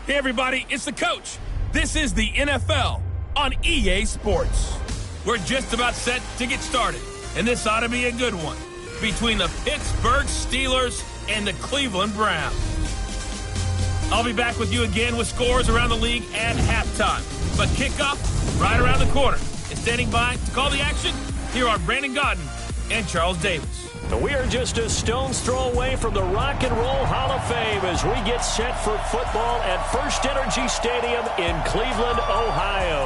Hey, everybody, it's the coach. This is the NFL on EA Sports. We're just about set to get started, and this ought to be a good one between the Pittsburgh Steelers and the Cleveland Browns. I'll be back with you again with scores around the league at halftime. But kickoff right around the corner. And standing by to call the action, here are Brandon Godden and Charles Davis. We are just a stone's throw away from the Rock and Roll Hall of Fame as we get set for football at First Energy Stadium in Cleveland, Ohio.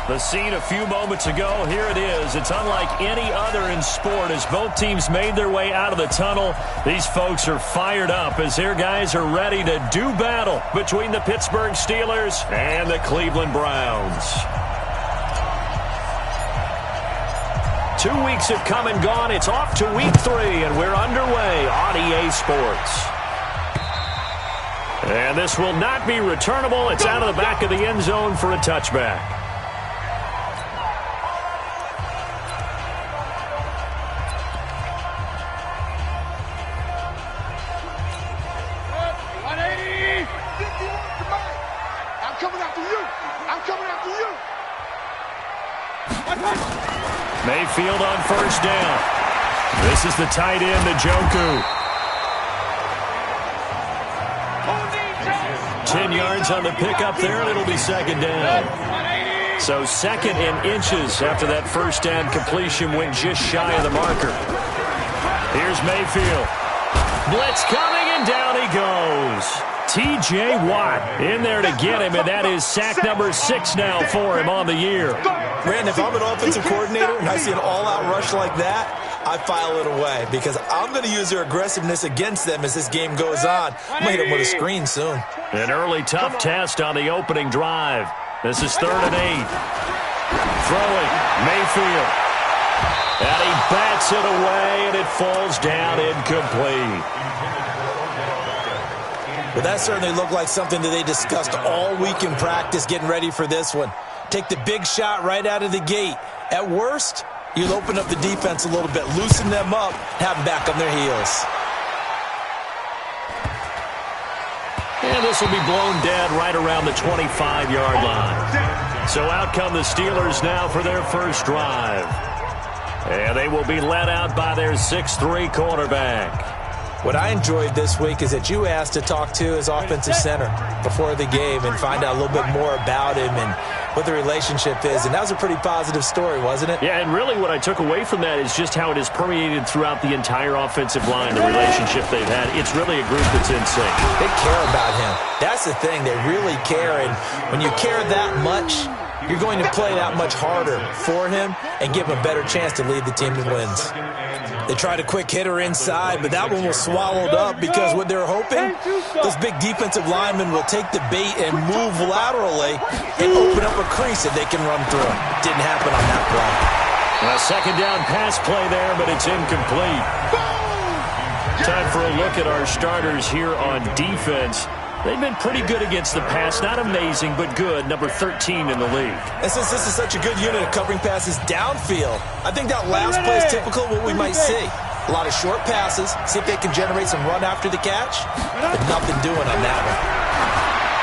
The scene a few moments ago, here it is. It's unlike any other in sport as both teams made their way out of the tunnel. These folks are fired up as their guys are ready to do battle between the Pittsburgh Steelers and the Cleveland Browns. 2 weeks have come and gone. It's off to week 3, and we're underway on EA Sports. And this will not be returnable. It's out of the back of the end zone for a touchback. I'm coming after you. I'm coming after you. Mayfield on first down. This is the tight end, Njoku. 10 yards on the pickup there, and it'll be second down. So second and inches after that first down completion went just shy of the marker. Here's Mayfield. Blitz coming, and down he goes. T.J. Watt in there to get him, and that is sack number 6 now for him on the year. Brandon, if I'm an offensive coordinator and I see an all-out rush like that, I file it away because I'm going to use their aggressiveness against them as this game goes on. I'm going to hit them with a screen soon. An early tough test on the opening drive. This is 3rd and 8. Throwing, Mayfield. And he bats it away, and it falls down incomplete. Well, that certainly looked like something that they discussed all week in practice getting ready for this one. Take the big shot right out of the gate. At worst, you'll open up the defense a little bit, loosen them up, have them back on their heels. And this will be blown dead right around the 25-yard line. So out come the Steelers now for their first drive. And they will be led out by their 6'3" quarterback. What I enjoyed this week is that you asked to talk to his offensive center before the game and find out a little bit more about him and what the relationship is. And that was a pretty positive story, wasn't it? Yeah, and really what I took away from that is just how it has permeated throughout the entire offensive line, the relationship they've had. It's really a group that's in sync. They care about him. That's the thing. They really care. And when you care that much, you're going to play that much harder for him and give him a better chance to lead the team to wins. They tried a quick hitter inside, but that one was swallowed up because what they're hoping, those big defensive linemen will take the bait and move laterally and open up a crease that they can run through. Didn't happen on that play. A second down pass play there, but it's incomplete. Time for a look at our starters here on defense. They've been pretty good against the pass. Not amazing, but good. Number 13 in the league. And since this is such a good unit of covering passes downfield, I think that last play is typical of what we might see. A lot of short passes. See if they can generate some run after the catch. But nothing doing on that one.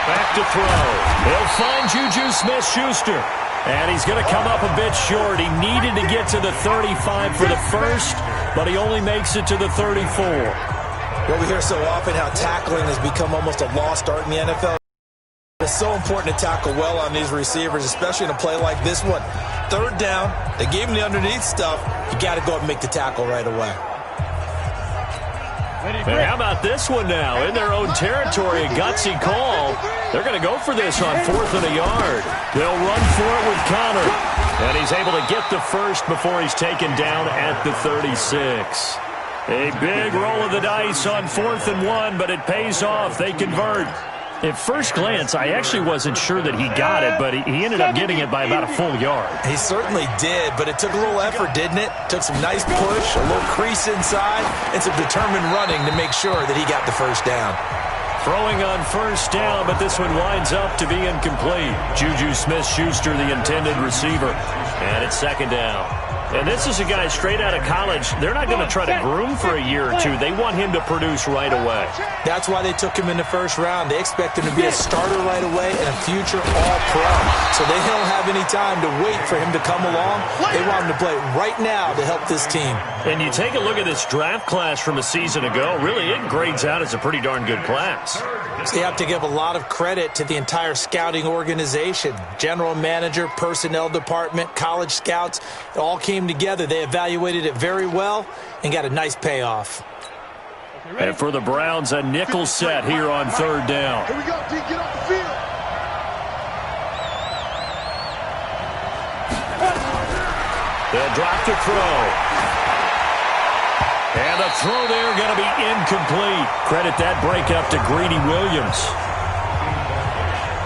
Back to throw. He'll find Juju Smith-Schuster. And he's going to come up a bit short. He needed to get to the 35 for the first, but he only makes it to the 34. Well, we hear so often how tackling has become almost a lost art in the NFL. It's so important to tackle well on these receivers, especially in a play like this one. 3rd down, they gave him the underneath stuff. You got to go up and make the tackle right away. And how about this one now? In their own territory, a gutsy call. They're going to go for this on 4th and a yard. They'll run for it with Connor. And he's able to get the first before he's taken down at the 36. A big roll of the dice on 4th and 1, but it pays off. They convert. At first glance, I actually wasn't sure that he got it, but he ended up getting it by about a full yard. He certainly did, but it took a little effort, didn't it? Took some nice push, a little crease inside, and some determined running to make sure that he got the first down. Throwing on first down, but this one winds up to be incomplete. Juju Smith-Schuster, the intended receiver. And it's second down. And this is a guy straight out of college. They're not going to try to groom for a year or two. They want him to produce right away. That's why they took him in the first round. They expect him to be a starter right away and a future All-Pro. So they don't have any time to wait for him to come along. They want him to play right now to help this team. And you take a look at this draft class from a season ago. Really, it grades out as a pretty darn good class. So you have to give a lot of credit to the entire scouting organization. General manager, personnel department, college scouts, it all came together. They evaluated it very well and got a nice payoff. And for the Browns, a nickel set here on third down. Here we go, D. Get off the field. They'll drop to throw. And the throw there going to be incomplete. Credit that breakup to Greedy Williams.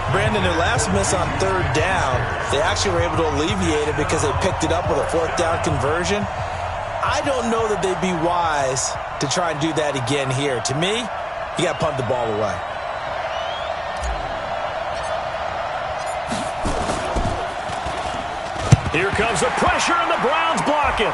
Brandon, their last miss on third down, they actually were able to alleviate it because they picked it up with a fourth down conversion. I don't know that they'd be wise to try and do that again here. To me, you got to punt the ball away. Here comes the pressure, and the Browns block it.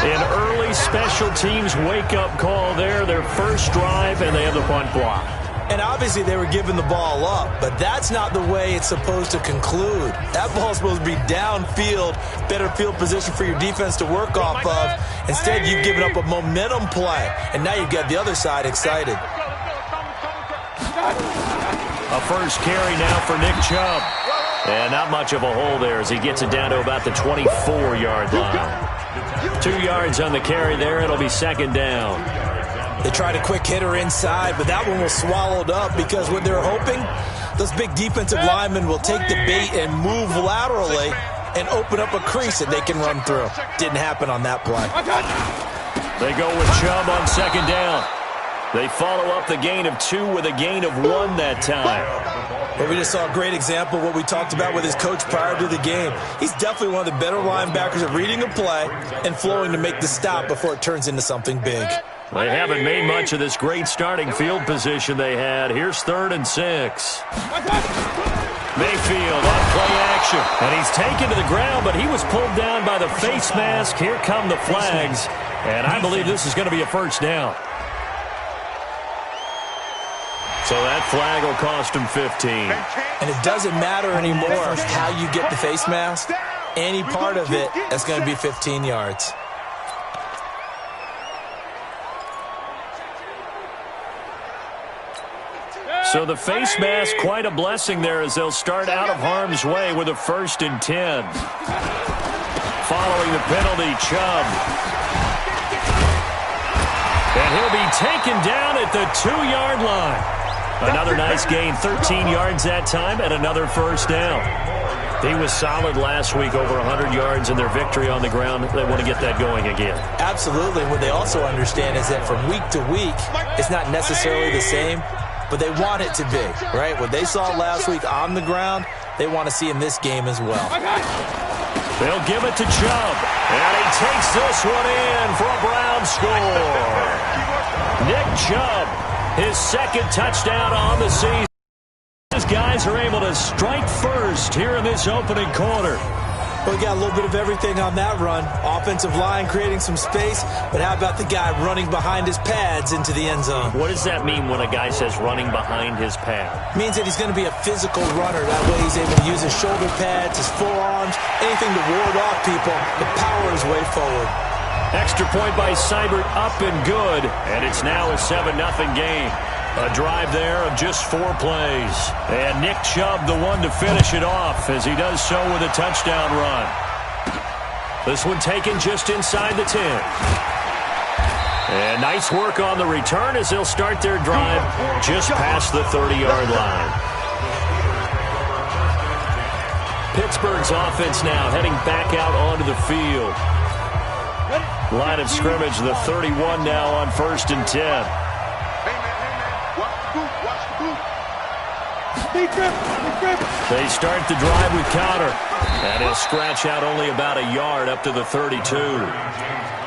An early special teams wake-up call there, their first drive, and they have the punt block. And obviously they were giving the ball up, but that's not the way it's supposed to conclude. That ball's supposed to be downfield, better field position for your defense to work off of. Instead, you've given up a momentum play, and now you've got the other side excited. A first carry now for Nick Chubb. And not much of a hole there as he gets it down to about the 24-yard line. 2 yards on the carry there. It'll be second down. They tried a quick hitter inside, but that one was swallowed up because what they're hoping, those big defensive linemen will take the bait and move laterally and open up a crease that they can run through. Didn't happen on that play. They go with Chubb on second down. They follow up the gain of 2 with a gain of 1 that time. Well, we just saw a great example of what we talked about with his coach prior to the game. He's definitely one of the better linebackers at reading a play and flowing to make the stop before it turns into something big. They haven't made much of this great starting field position they had. Here's 3rd and 6. Mayfield on play action. And he's taken to the ground, but he was pulled down by the face mask. Here come the flags. And I believe this is going to be a first down. So that flag will cost him 15. And it doesn't matter anymore how you get the face mask. Any part of it, that's going to be 15 yards. So the face mask, quite a blessing there as they'll start out of harm's way with a 1st and 10. Following the penalty, Chubb. And he'll be taken down at the 2-yard line. Another nice gain, 13 yards that time, and another first down. He was solid last week, over 100 yards in their victory on the ground. They want to get that going again. Absolutely. What they also understand is that from week to week, it's not necessarily the same, but they want it to be, right? What they saw last week on the ground, they want to see in this game as well. They'll give it to Chubb, and he takes this one in for a Browns score. Nick Chubb, his 2nd touchdown on the season. These guys are able to strike first here in this opening quarter. Well, we got a little bit of everything on that run. Offensive line creating some space, but how about the guy running behind his pads into the end zone? What does that mean when a guy says running behind his pad? Means that he's going to be a physical runner. That way he's able to use his shoulder pads, his forearms, anything to ward off people, to power his way forward. Extra point by Seibert, up and good, and it's now a 7-0 game. A drive there of just 4 plays. And Nick Chubb, the one to finish it off, as he does so with a touchdown run. This one taken just inside the 10. And nice work on the return as they'll start their drive just past the 30-yard line. Pittsburgh's offense now heading back out onto the field. Line of scrimmage, the 31 now on 1st and 10. They start the drive with Counter. And he'll scratch out only about a yard up to the 32.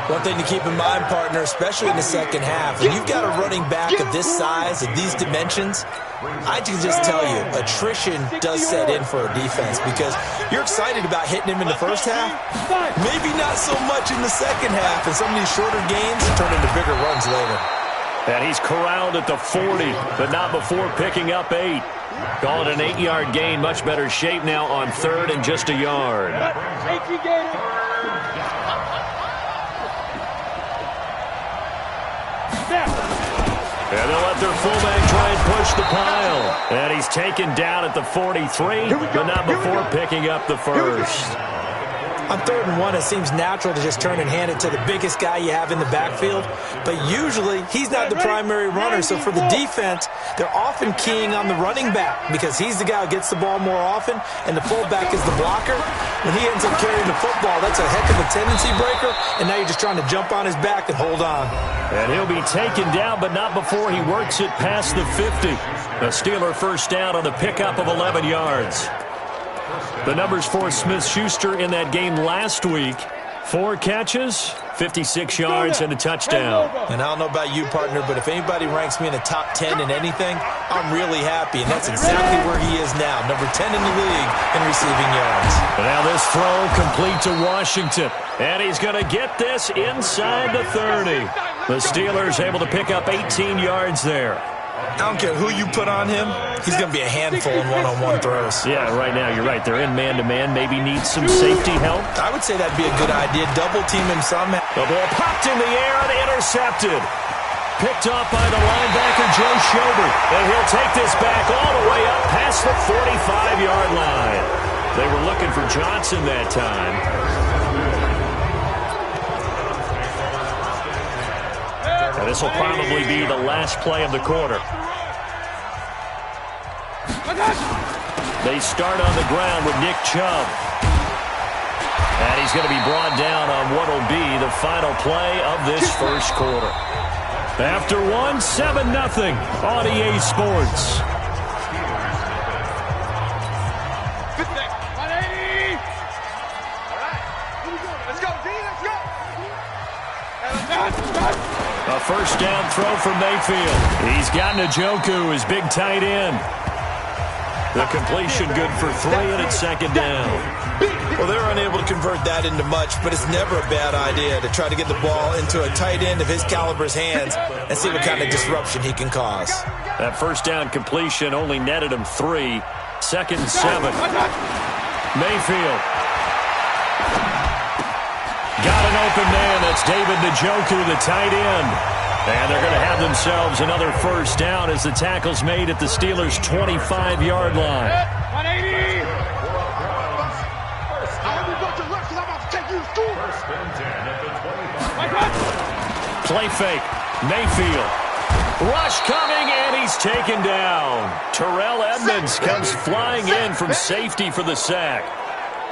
One thing to keep in mind, partner, especially in the second half, when you've got a running back of this size, of these dimensions, I can just tell you, attrition does set in for a defense because you're excited about hitting him in the first half. Maybe not so much in the second half, and some of these shorter gains turn into bigger runs later. And he's corralled at the 40, but not before picking up 8. Call it an 8-yard gain. Much better shape now on 3rd and just a yard. And they'll let their fullback try and push the pile. And he's taken down at the 43, but not before picking up the first. On 3rd and 1, it seems natural to just turn and hand it to the biggest guy you have in the backfield. But usually, he's not the primary runner. So for the defense, they're often keying on the running back because he's the guy who gets the ball more often, and the fullback is the blocker. When he ends up carrying the football, that's a heck of a tendency breaker, and now you're just trying to jump on his back and hold on. And he'll be taken down, but not before he works it past the 50. A Steeler first down on the pickup of 11 yards. The numbers for Smith-Schuster in that game last week. 4 catches, 56 yards, and a touchdown. And I don't know about you, partner, but if anybody ranks me in the top 10 in anything, I'm really happy. And that's exactly where he is now, number 10 in the league in receiving yards. And now this throw complete to Washington. And he's going to get this inside the 30. The Steelers able to pick up 18 yards there. I don't care who you put on him, he's going to be a handful in one-on-one throws. Yeah, right now you're right. They're in man-to-man. Maybe need some safety help. I would say that'd be a good idea. Double-team him somehow. The ball popped in the air and intercepted. Picked off by the linebacker, Joe Schobert. And he'll take this back all the way up past the 45-yard line. They were looking for Johnson that time. And this will probably be the last play of the quarter. They start on the ground with Nick Chubb. And he's going to be brought down on what will be the final play of this first quarter. After 7-0 on EA Sports. A first down throw from Mayfield. He's got Njoku, his big tight end. The completion good for 3, and it's second down. Well, they're unable to convert that into much, but it's never a bad idea to try to get the ball into a tight end of his caliber's hands and see what kind of disruption he can cause. That first down completion only netted him 3. 2nd and 7. Mayfield. Got an open man. That's David Njoku, the tight end. And they're going to have themselves another first down as the tackle's made at the Steelers' 25-yard line. 180. Play fake. Mayfield. Rush coming, and he's taken down. Terrell Edmonds comes flying in from safety for the sack.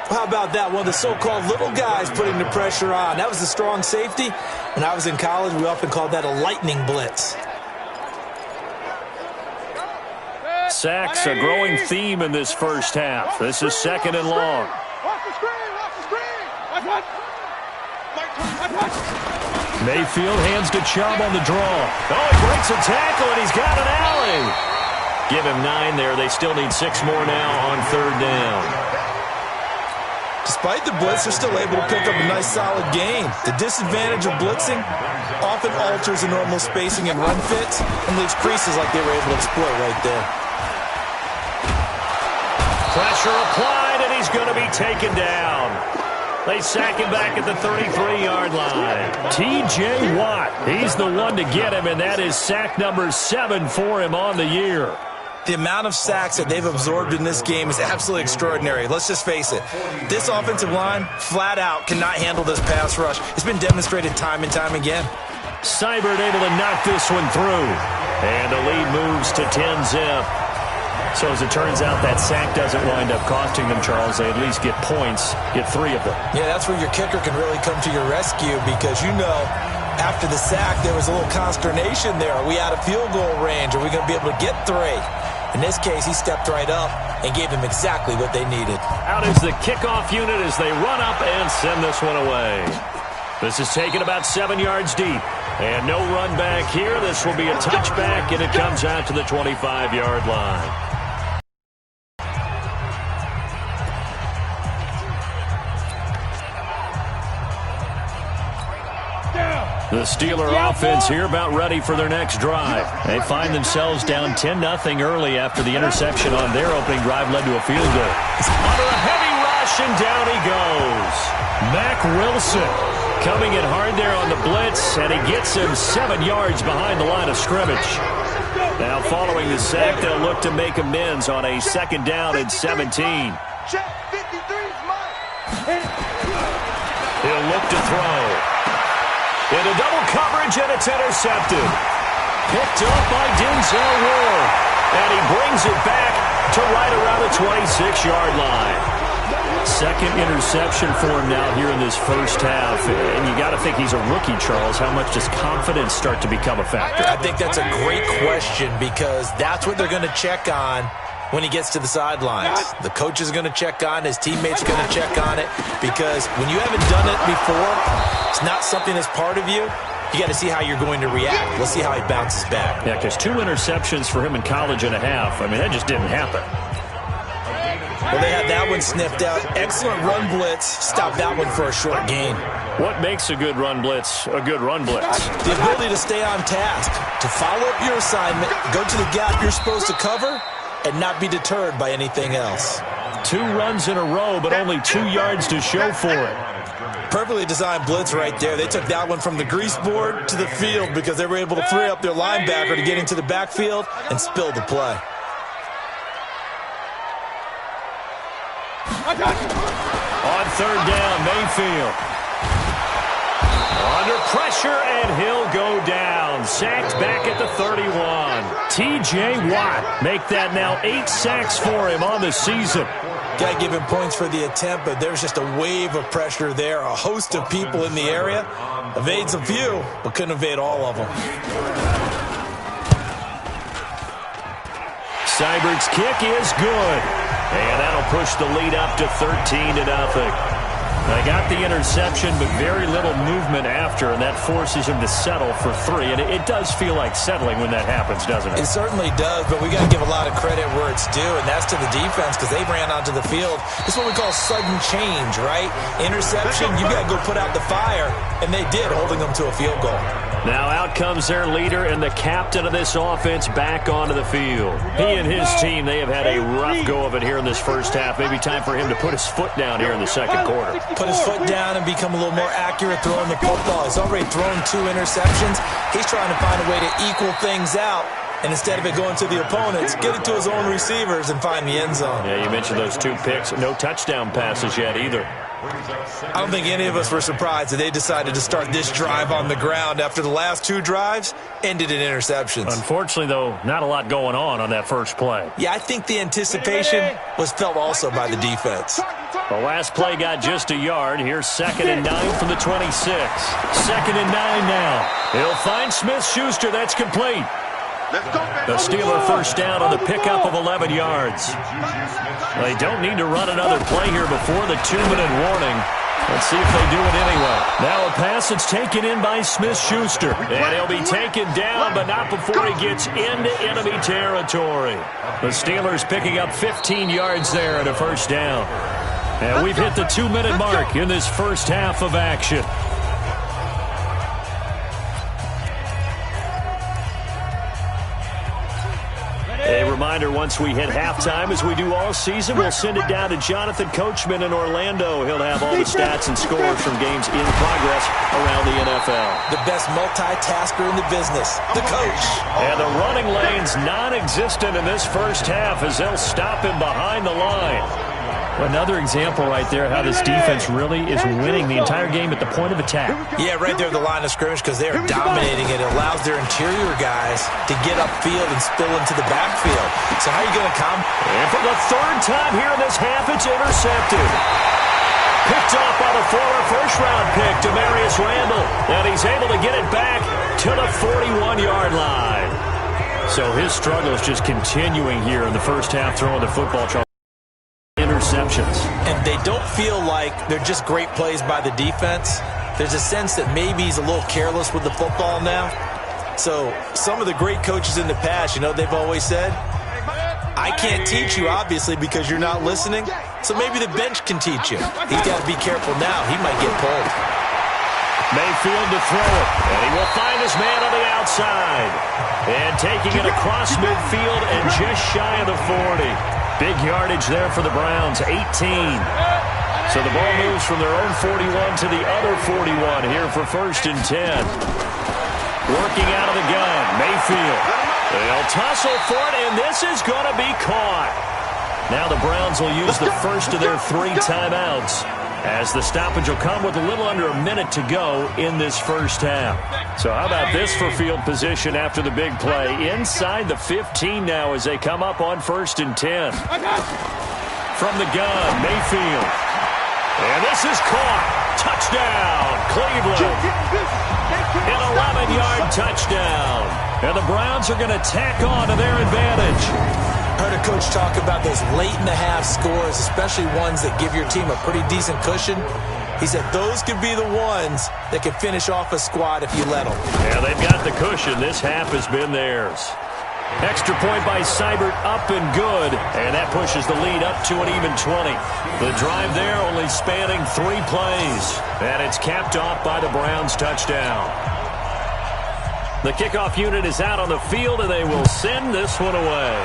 How about that? One of the so-called little guys putting the pressure on. That was a strong safety. When I was in college, we often called that a lightning blitz. Sacks, a growing theme in this first half. This is 2nd and long. Mayfield hands to Chubb on the draw. Oh, he breaks a tackle, and he's got an alley. Give him 9 there. They still need 6 more now on 3rd down. Despite the blitz, they're still able to pick up a nice, solid gain. The disadvantage of blitzing often alters the normal spacing and run fits and leaves creases like they were able to exploit right there. Pressure applied, and he's going to be taken down. They sack him back at the 33-yard line. T.J. Watt, he's the one to get him, and that is sack number 7 for him on the year. The amount of sacks that they've absorbed in this game is absolutely extraordinary. Let's just face it. This offensive line, flat out, cannot handle this pass rush. It's been demonstrated time and time again. Seibert able to knock this one through. And the lead moves to 10-zip. So as it turns out, that sack doesn't wind up costing them, Charles. They at least get points, get 3 of them. Yeah, that's where your kicker can really come to your rescue because, you know, after the sack, there was a little consternation there. Are we out of field goal range? Are we going to be able to get 3? In this case, he stepped right up and gave them exactly what they needed. Out is the kickoff unit as they run up and send this one away. This is taken about 7 yards deep. And no run back here. This will be a touchback, and it comes out to the 25-yard line. The Steeler offense here about ready for their next drive. They find themselves down 10-0 early after the interception on their opening drive led to a field goal. Under a heavy rush, and down he goes. Mack Wilson coming in hard there on the blitz, and he gets him 7 yards behind the line of scrimmage. Now following the sack, they'll look to make amends on a 2nd down and 17. He'll look to throw. Into double coverage, and it's intercepted. Picked up by Denzel Ward. And he brings it back to right around the 26-yard line. 2nd interception for him now here in this first half. And you got to think he's a rookie, Charles. How much does confidence start to become a factor? I think that's a great question because that's what they're going to check on when he gets to the sidelines. The coach is going to check on, his teammates are going to check on it, because when you haven't done it before, it's not something that's part of you. You got to see how you're going to react. Let's see how he bounces back. Yeah, because 2 interceptions for him in college and a half. I mean, that just didn't happen. Well, they had that one sniffed out. Excellent run blitz. Stop that one for a short gain. What makes a good run blitz a good run blitz? The ability to stay on task, to follow up your assignment, go to the gap you're supposed to cover, and not be deterred by anything else. 2 runs in a row, but only 2 yards to show for it. Perfectly designed blitz right there. They took that one from the grease board to the field because they were able to free up their linebacker to get into the backfield and spill the play. On 3rd down, Mayfield. Under pressure, and he'll go down. Sacked back at the 31. T.J. Watt make that now 8 sacks for him on the season. Got to give him points for the attempt, but there's just a wave of pressure there. A host of people in the area. Evades a few, but couldn't evade all of them. Seibert's kick is good. And that'll push the lead up to 13-0. They got the interception, but very little movement after, and that forces him to settle for 3. And it does feel like settling when that happens, doesn't it? It certainly does, but we got to give a lot of credit where it's due, and that's to the defense because they ran onto the field. This is what we call sudden change, right? Interception, you got to go put out the fire, and they did, holding them to a field goal. Now out comes their leader and the captain of this offense back onto the field. He and his team, they have had a rough go of it here in this first half. Maybe time for him to put his foot down here in the 2nd quarter. Put his foot down and become a little more accurate throwing the football. He's already thrown 2 interceptions. He's trying to find a way to equal things out. And instead of it going to the opponents, get it to his own receivers and find the end zone. Yeah, you mentioned those 2 picks. No touchdown passes yet either. I don't think any of us were surprised that they decided to start this drive on the ground after the last 2 drives ended in interceptions. Unfortunately, though, not a lot going on that first play. Yeah, I think the anticipation was felt also by the defense. The last play got just a yard. Here's 2nd and 9 from the 26. 2nd and 9 now. He'll find Smith-Schuster. That's complete. The Steeler first down on the pickup of 11 yards. They don't need to run another play here before the 2-minute warning. Let's see if they do it anyway. Now a pass that's taken in by Smith-Schuster. And he'll be taken down, but not before he gets into enemy territory. The Steelers picking up 15 yards there at a first down. And we've hit the 2-minute mark in this first half of action. A reminder, once we hit halftime, as we do all season, we'll send it down to Jonathan Coachman in Orlando. He'll have all the stats and scores from games in progress around the NFL. The best multitasker in the business, the coach. And the running lane's non-existent in this first half as they'll stop him behind the line. Another example right there how this defense really is winning the entire game at the point of attack. Yeah, right there at the line of scrimmage because they are dominating it. It allows their interior guys to get upfield and spill into the backfield. So how are you going to come? And for the 3rd time here in this half, it's intercepted. Picked up by the former first-round pick, Demarius Randall. And he's able to get it back to the 41-yard line. So his struggle is just continuing here in the first half throwing the football. Interceptions. And they don't feel like they're just great plays by the defense. there's a sense that maybe he's a little careless with the football now. So some of the great coaches in the past, you know, they've always said, I can't teach you, obviously, because you're not listening. So maybe the bench can teach you. He's got to be careful now. He might get pulled. Mayfield to throw it, and he will find his man on the outside. And taking it across midfield and just shy of the 40. Big yardage there for the Browns, 18. So the ball moves from their own 41 to the other 41 here for 1st and 10. Working out of the gun, Mayfield. They'll tussle for it, and this is going to be caught. Now the Browns will use the first of their 3 timeouts, as the stoppage will come with a little under a minute to go in this first half. So how about this for field position after the big play? Inside the 15 now as they come up on 1st and 10. From the gun, Mayfield. And this is caught. Touchdown, Cleveland. An 11-yard touchdown. And the Browns are going to tack on to their advantage. I heard a coach talk about those late-in-the-half scores, especially ones that give your team a pretty decent cushion. He said those could be the ones that can finish off a squad if you let them. Yeah, they've got the cushion. This half has been theirs. Extra point by Seibert, up and good. And that pushes the lead up to an even 20. The drive there only spanning 3 plays. And it's capped off by the Browns touchdown. The kickoff unit is out on the field, and they will send this one away.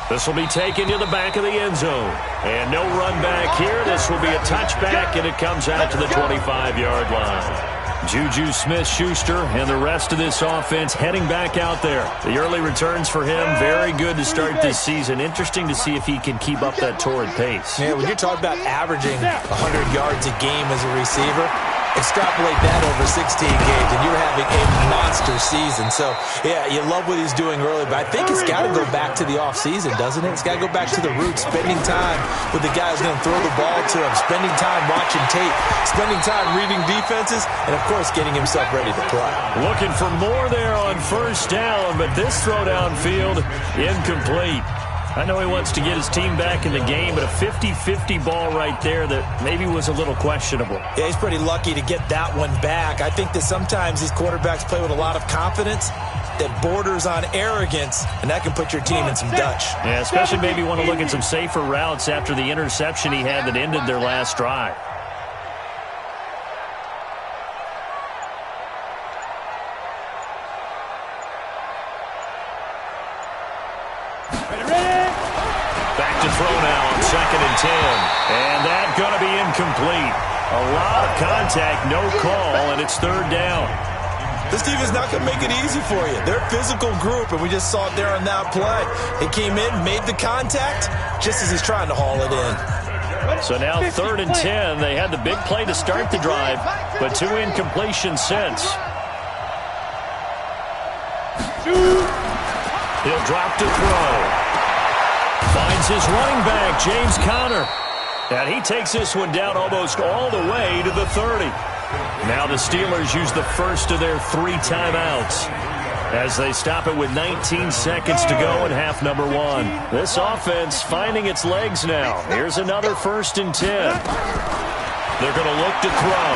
This will be taken to the back of the end zone. And no run back here. This will be a touchback, and it comes out to the 25-yard line. Juju Smith-Schuster and the rest of this offense heading back out there. The early returns for him, very good to start this season. Interesting to see if he can keep up that torrid pace. Yeah, when you're talking about averaging 100 yards a game as a receiver, extrapolate that over 16 games, and you're having a monster season. So, yeah, you love what he's doing early, but I think it's got to go back to the offseason, doesn't it? It's got to go back to the roots, spending time with the guy who's going to throw the ball to him, spending time watching tape, spending time reading defenses, and, of course, getting himself ready to play. Looking for more there on 1st down, but this throw downfield, incomplete. I know he wants to get his team back in the game, but a 50-50 ball right there that maybe was a little questionable. Yeah, he's pretty lucky to get that one back. I think that sometimes these quarterbacks play with a lot of confidence that borders on arrogance, and that can put your team in some Dutch. Yeah, especially maybe want to look at some safer routes after the interception he had that ended their last drive. Throw now on 2nd and 10. And that's going to be incomplete. A lot of contact, no call, and it's 3rd down. This team is not going to make it easy for you. They're a physical group, and we just saw it there on that play. He came in, made the contact, just as he's trying to haul it in. So now 3rd and 10. They had the big play to start the drive, but 2 incompletions since. He'll drop to throw. Finds his running back, James Conner. And he takes this one down almost all the way to the 30. Now the Steelers use the first of their 3 timeouts as they stop it with 19 seconds to go in half number 1. This offense finding its legs now. Here's another 1st and 10. They're going to look to throw.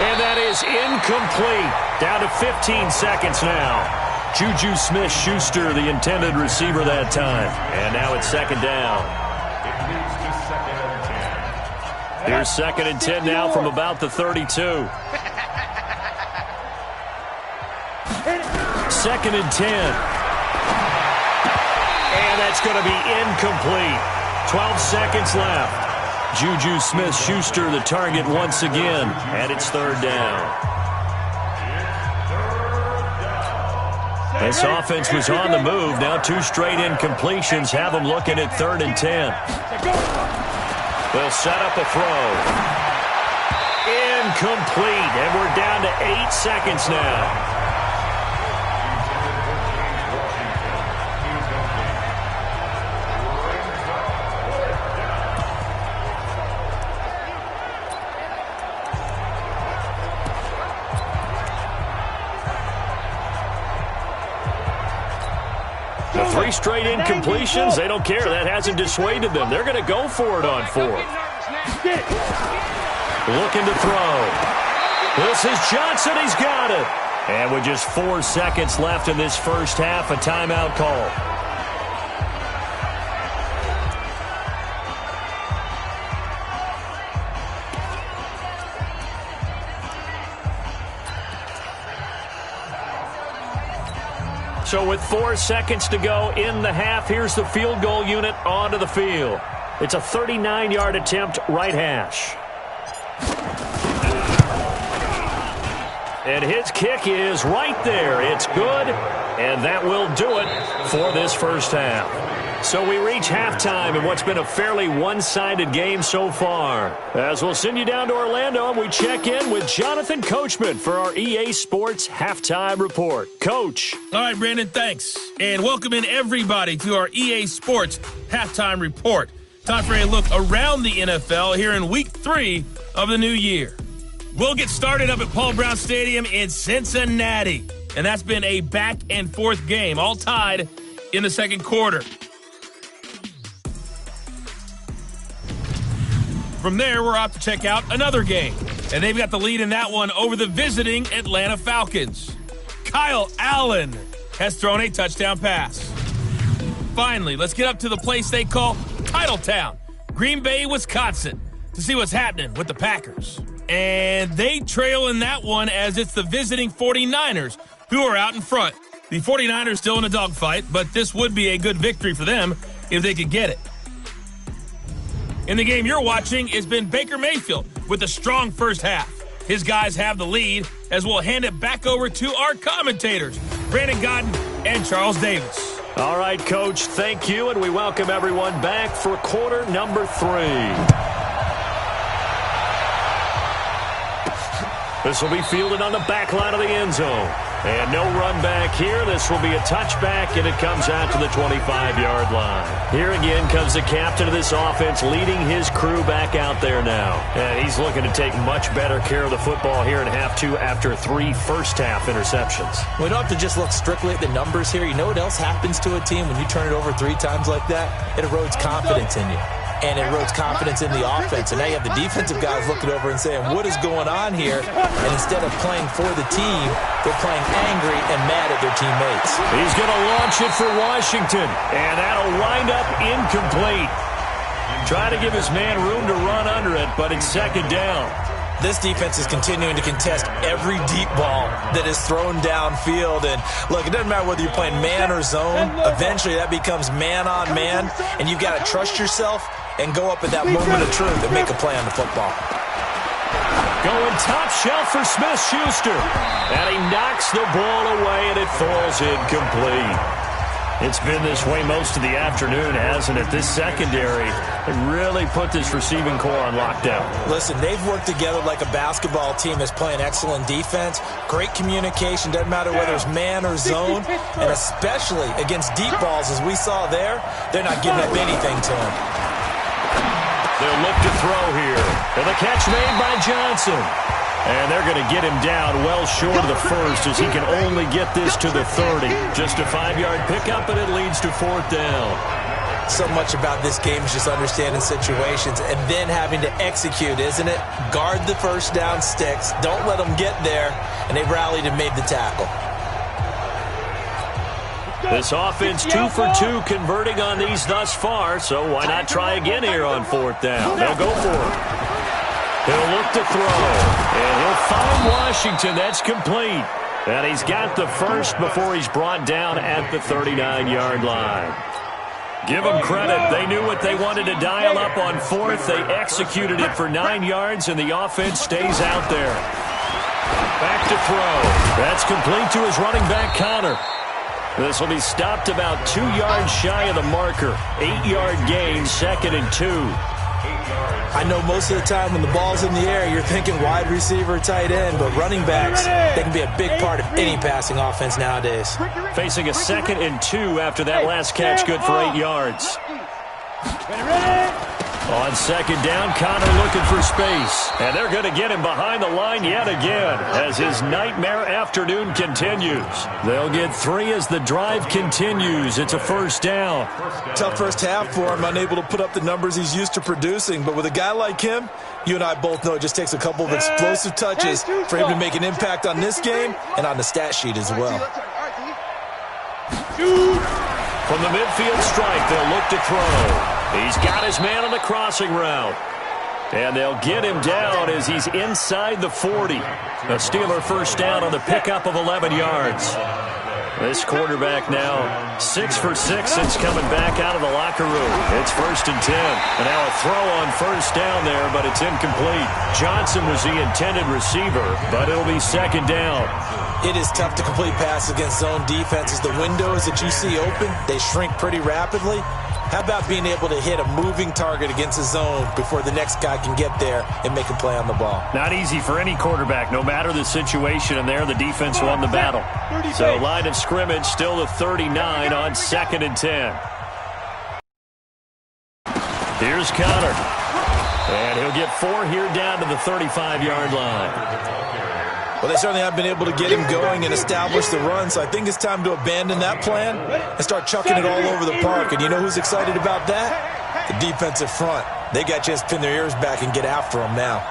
And that is incomplete. Down to 15 seconds now. Juju Smith-Schuster, the intended receiver that time. And now it's 2nd down. Here's 2nd and 10 now from about the 32. 2nd and 10. And that's going to be incomplete. 12 seconds left. Juju Smith-Schuster, the target once again. And it's 3rd down. This offense was on the move. Now 2 straight incompletions have them looking at 3rd and 10. They'll set up a throw. Incomplete. And we're down to 8 seconds now. The 3 straight incompletions, they don't care. That hasn't dissuaded them. They're going to go for it on 4th. Looking to throw. This is Johnson. He's got it. And with just 4 seconds left in this first half, a timeout call. So with 4 seconds to go in the half, here's the field goal unit onto the field. It's a 39-yard attempt, right hash. And his kick is right there. It's good, and that will do it for this first half. So we reach halftime in what's been a fairly one-sided game so far. As we'll send you down to Orlando, and we check in with Jonathan Coachman for our EA Sports Halftime Report. Coach. All right, Brandon, thanks. And welcome in everybody to our EA Sports Halftime Report. Time for a look around the NFL here in Week 3 of the new year. We'll get started up at Paul Brown Stadium in Cincinnati. And that's been a back-and-forth game, all tied in the second quarter. From there, we're off to check out another game. And they've got the lead in that one over the visiting Atlanta Falcons. Kyle Allen has thrown a touchdown pass. Finally, let's get up to the place they call Titletown, Green Bay, Wisconsin, to see what's happening with the Packers. And they trail in that one as it's the visiting 49ers who are out in front. The 49ers still in a dogfight, but this would be a good victory for them if they could get it. In the game you're watching has been Baker Mayfield with a strong first half. His guys have the lead as we'll hand it back over to our commentators, Brandon Godden and Charles Davis. All right, Coach, thank you, and we welcome everyone back for quarter number 3. This will be fielded on the back line of the end zone. And no run back here. This will be a touchback, and it comes out to the 25-yard line. Here again comes the captain of this offense leading his crew back out there now. And he's looking to take much better care of the football here in half 2 after 3 first-half interceptions. We don't have to just look strictly at the numbers here. You know what else happens to a team when you turn it over 3 times like that? It erodes confidence in you. And it erodes confidence in the offense. And now you have the defensive guys looking over and saying, what is going on here? And instead of playing for the team, they're playing angry and mad at their teammates. He's going to launch it for Washington. And that'll wind up incomplete. Trying to give his man room to run under it, but it's second down. This defense is continuing to contest every deep ball that is thrown downfield. And, look, it doesn't matter whether you're playing man or zone. Eventually, that becomes man on man. And you've got to trust yourself and go up at that moment of truth and make a play on the football. Going top shelf for Smith-Schuster. And he knocks the ball away, and it falls incomplete. It's been this way most of the afternoon, hasn't it? This secondary really put this receiving core on lockdown. Listen, they've worked together like a basketball team that's playing excellent defense. Great communication, doesn't matter whether it's man or zone. And especially against deep balls, as we saw there, they're not giving up anything to them. They'll look to throw here. And the catch made by Johnson. And they're going to get him down well short of the first as he can only get this to the 30. Just a 5-yard pickup, and it leads to 4th down. So much about this game is just understanding situations and then having to execute, isn't it? Guard the first down sticks. Don't let them get there. And they rallied and made the tackle. This offense 2 for 2 converting on these thus far, so why not try again here on 4th down? They'll go for it. He'll look to throw, and he'll find Washington. That's complete. And he's got the first before he's brought down at the 39-yard line. Give them credit. They knew what they wanted to dial up on 4th. They executed it for 9 yards, and the offense stays out there. Back to throw. That's complete to his running back, Connor. This will be stopped about 2 yards shy of the marker. 8-yard gain, 2nd and 2. I know most of the time when the ball's in the air, you're thinking wide receiver, tight end, but running backs, they can be a big part of any passing offense nowadays. Facing a 2nd and 2 after that last catch, good for 8 yards. On second down, Connor looking for space. And they're going to get him behind the line yet again as his nightmare afternoon continues. They'll get 3 as the drive continues. It's a first down. Tough first half for him, unable to put up the numbers he's used to producing. But with a guy like him, you and I both know it just takes a couple of explosive touches for him to make an impact on this game and on the stat sheet as well. From the midfield strike, they'll look to throw. He's got his man on the crossing route. And they'll get him down as he's inside the 40. A Steeler first down on the pickup of 11 yards. This quarterback now 6 for 6 since coming back out of the locker room. It's 1st and 10. And now a throw on first down there, but it's incomplete. Johnson was the intended receiver, but it'll be 2nd down. It is tough to complete passes against zone defenses. The windows that you see open, they shrink pretty rapidly. How about being able to hit a moving target against a zone before the next guy can get there and make a play on the ball? Not easy for any quarterback, no matter the situation, and there the defense won the battle. So line of scrimmage still the 39 on 2nd and 10. Here's Connor. And he'll get 4 here down to the 35-yard line. Well, they certainly have been able to get him going and establish the run, so I think it's time to abandon that plan and start chucking it all over the park. And you know who's excited about that? The defensive front. They got a chance to pin their ears back and get after him now.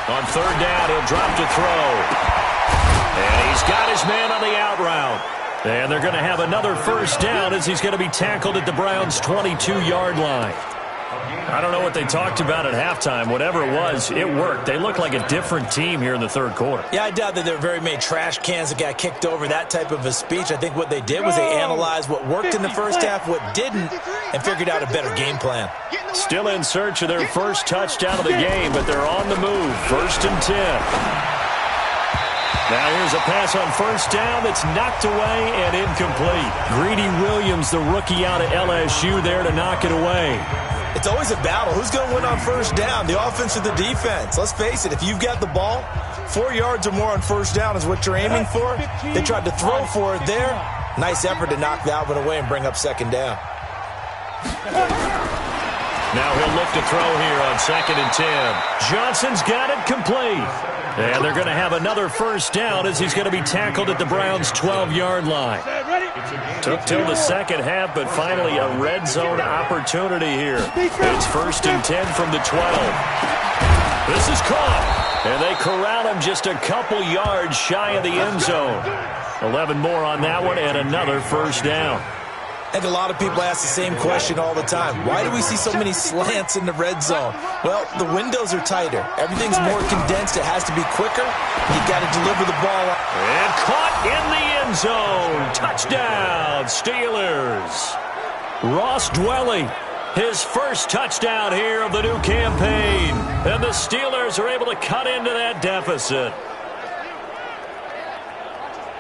On 3rd down, he'll drop to throw. And he's got his man on the out route. And they're going to have another first down as he's going to be tackled at the Browns' 22-yard line. I don't know what they talked about at halftime. Whatever it was, it worked. They look like a different team here in the 3rd quarter. Yeah, I doubt that there were very many trash cans that got kicked over, that type of a speech. I think what they did was they analyzed what worked in the first half, what didn't, and figured out a better game plan. Still in search of their first touchdown of the game, but they're on the move. 1st and 10. Now here's a pass on first down that's knocked away and incomplete. Greedy Williams, the rookie out of LSU, there to knock it away. It's always a battle. Who's going to win on first down, the offense or the defense? Let's face it, if you've got the ball, 4 yards or more on first down is what you're aiming for. They tried to throw for it there. Nice effort to knock that one away and bring up 2nd down. Now he'll look to throw here on 2nd and 10. Johnson's got it complete. And they're going to have another first down as he's going to be tackled at the Browns' 12-yard line. Took till the second half, but finally a red zone opportunity here. It's 1st and 10 from the 12. This is caught. And they corral him just a couple yards shy of the end zone. 11 more on that one and another first down. And a lot of people ask the same question all the time. Why do we see so many slants in the red zone? Well, the windows are tighter. Everything's more condensed. It has to be quicker. You got to deliver the ball. And caught in the end zone. Touchdown, Steelers. Ross Dwelly, his first touchdown here of the new campaign. And the Steelers are able to cut into that deficit.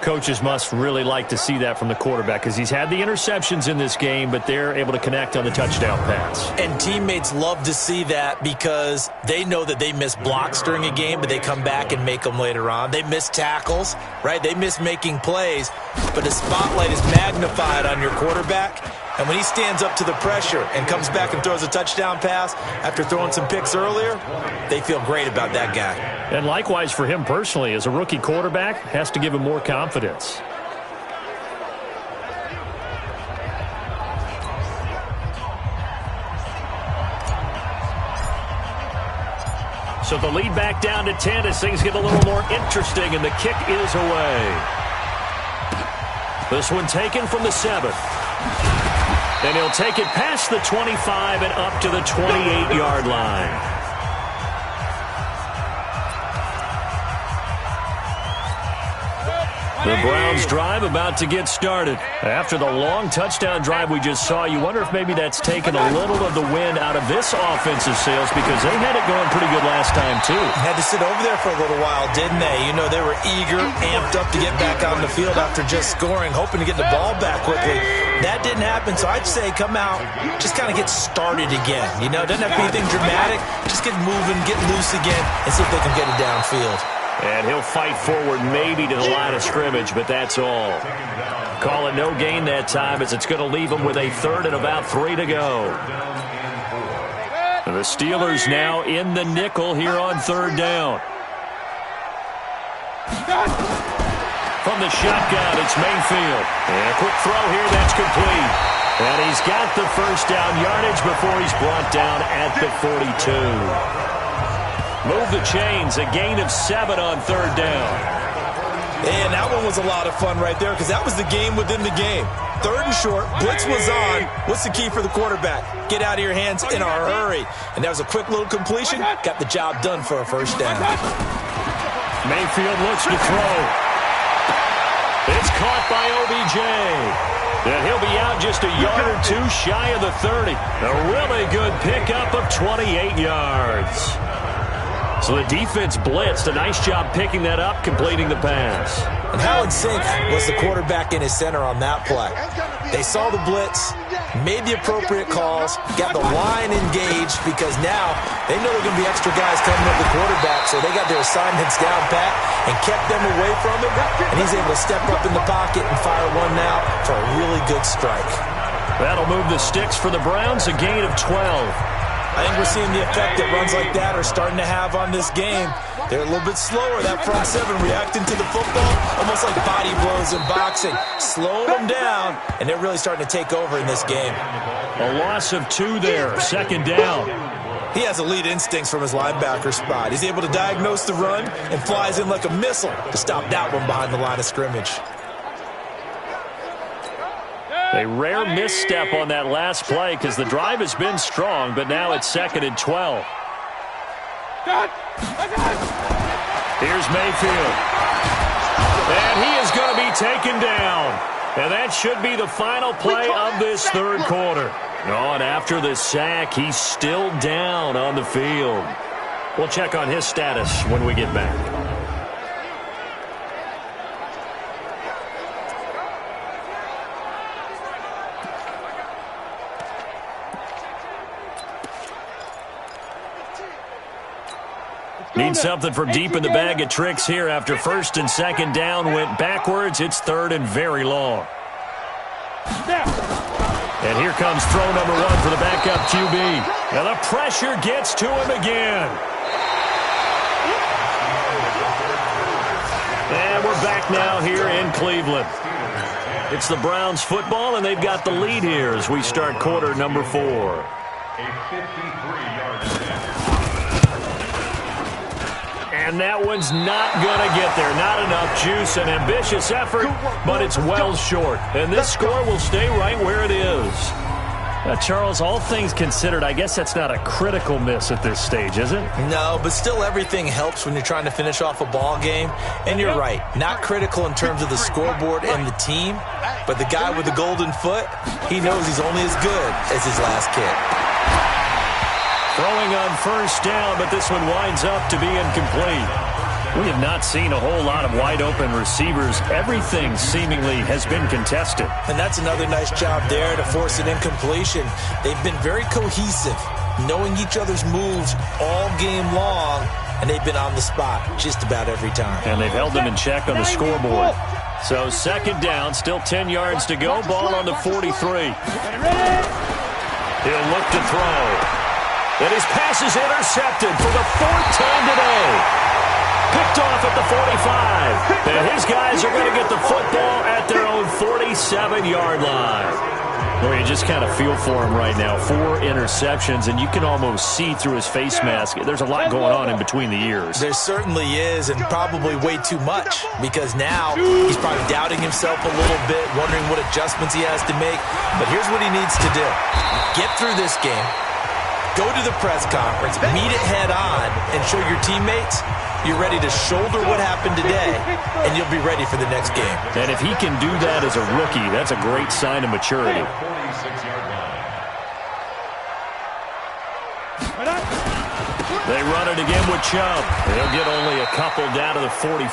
Coaches must really like to see that from the quarterback because he's had the interceptions in this game, but they're able to connect on the touchdown pass. And teammates love to see that because they know that they miss blocks during a game, but they come back and make them later on. They miss tackles, right? They miss making plays, but the spotlight is magnified on your quarterback. And when he stands up to the pressure and comes back and throws a touchdown pass after throwing some picks earlier, they feel great about that guy. And likewise for him personally, as a rookie quarterback, has to give him more confidence. So the lead back down to 10 as things get a little more interesting, and the kick is away. This one taken from the 7. And he'll take it past the 25 and up to the 28-yard line. The Browns drive about to get started. After the long touchdown drive we just saw, you wonder if maybe that's taken a little of the wind out of this offensive sails because they had it going pretty good last time too. Had to sit over there for a little while, didn't they? You know, they were eager, amped up to get back on the field after just scoring, hoping to get the ball back quickly. That didn't happen, so I'd say come out, just kind of get started again. You know, it doesn't have to be anything dramatic. Just get moving, get loose again, and see if they can get it downfield. And he'll fight forward maybe to the line of scrimmage, but that's all. Call it no gain that time as it's going to leave him with a 3rd and about 3 to go. And the Steelers now in the nickel here on 3rd down. From the shotgun, it's Mayfield. And a quick throw here, that's complete. And he's got the first down yardage before he's brought down at the 42. Move the chains, a gain of 7 on 3rd down. And that one was a lot of fun right there because that was the game within the game. 3rd and short, blitz was on. What's the key for the quarterback? Get out of your hands in a hurry. And that was a quick little completion. Got the job done for a first down. Mayfield looks to throw. It's caught by OBJ. And he'll be out just a yard or two shy of the 30. A really good pickup of 28 yards. So the defense blitzed. A nice job picking that up, completing the pass. And how in sync was the quarterback in his center on that play? They saw the blitz, made the appropriate calls, got the line engaged because now they know they're going to be extra guys coming up the quarterback, so they got their assignments down pat and kept them away from him, and he's able to step up in the pocket and fire one now for a really good strike. That'll move the sticks for the Browns, a gain of 12. I think we're seeing the effect that runs like that are starting to have on this game. They're a little bit slower, that front 7 reacting to the football, almost like body blows in boxing, slowing them down, and they're really starting to take over in this game. A loss of 2 there, 2nd down. He has elite instincts from his linebacker spot. He's able to diagnose the run and flies in like a missile to stop that one behind the line of scrimmage. A rare misstep on that last play because the drive has been strong, but now it's 2nd and 12. Here's Mayfield. And he is going to be taken down. And that should be the final play of this 3rd quarter. Oh, and after the sack, he's still down on the field. We'll check on his status when we get back. Need something from deep in the bag of tricks here after 1st and 2nd down went backwards. It's 3rd and very long. And here comes throw number 1 for the backup QB. And the pressure gets to him again. And we're back now here in Cleveland. It's the Browns football, and they've got the lead here as we start quarter number 4. A 53-yard attempt. And that one's not going to get there. Not enough juice, an ambitious effort, but it's well short. And this score will stay right where it is. Charles, all things considered, I guess that's not a critical miss at this stage, is it? No, but still everything helps when you're trying to finish off a ball game. And you're right, not critical in terms of the scoreboard and the team, but the guy with the golden foot, he knows he's only as good as his last kick. Throwing on 1st down, but this one winds up to be incomplete. We have not seen a whole lot of wide-open receivers. Everything seemingly has been contested. And that's another nice job there to force an incompletion. They've been very cohesive, knowing each other's moves all game long, and they've been on the spot just about every time. And they've held them in check on the scoreboard. So 2nd down, still 10 yards to go, ball on the 43. He'll look to throw. And his pass is intercepted for the 4th time today. Picked off at the 45. And his guys are going to get the football at their own 47-yard line. Well, you just kind of feel for him right now. 4 interceptions, and you can almost see through his face mask. There's a lot going on in between the ears. There certainly is, and probably way too much, because now he's probably doubting himself a little bit, wondering what adjustments he has to make. But here's what he needs to do. Get through this game. Go to the press conference, meet it head on, and show your teammates you're ready to shoulder what happened today, and you'll be ready for the next game. And if he can do that as a rookie, that's a great sign of maturity. 46-yard line. They run it again with Chubb. They'll get only a couple down to the 44.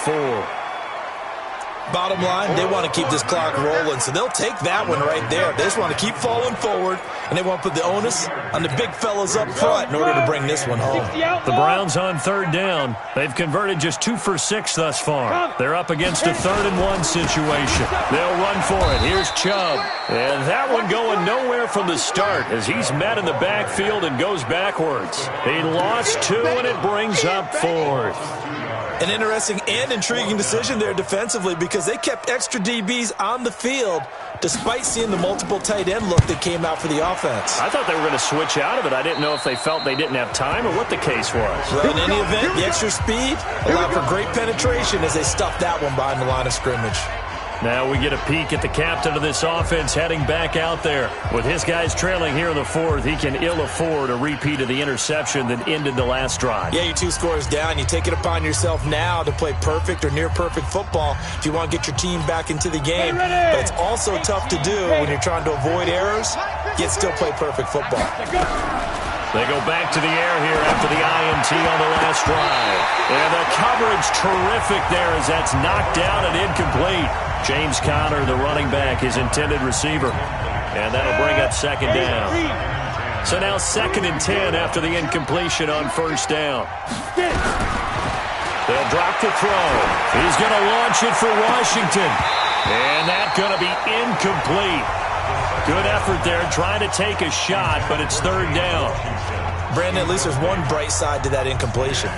Bottom line, they want to keep this clock rolling, so they'll take that one right there. They just want to keep falling forward, and they want to put the onus on the big fellas up front in order to bring this one home. The Browns on third down. They've converted just 2 for 6 thus far. They're up against a 3rd-and-1 situation. They'll run for it. Here's Chubb. And that one going nowhere from the start as he's met in the backfield and goes backwards. He lost 2, and it brings up 4th. An interesting and intriguing decision there defensively because they kept extra DBs on the field despite seeing the multiple tight end look that came out for the offense. I thought they were going to switch out of it. I didn't know if they felt they didn't have time or what the case was. Well, in any event, the extra speed allowed for great penetration as they stuffed that one behind the line of scrimmage. Now we get a peek at the captain of this offense heading back out there. With his guys trailing here in the 4th, he can ill afford a repeat of the interception that ended the last drive. Yeah, you're 2 scores down. You take it upon yourself now to play perfect or near-perfect football if you want to get your team back into the game. But it's also tough to do when you're trying to avoid errors, yet still play perfect football. They go back to the air here after the INT on the last drive. And the coverage terrific there as that's knocked down and incomplete. James Conner, the running back, his intended receiver. And that'll bring up 2nd down. So now 2nd and 10 after the incompletion on 1st down. They'll drop the throw. He's going to launch it for Washington. And that's going to be incomplete. Good effort there trying to take a shot, but it's 3rd down. Brandon, at least there's one bright side to that incompletion.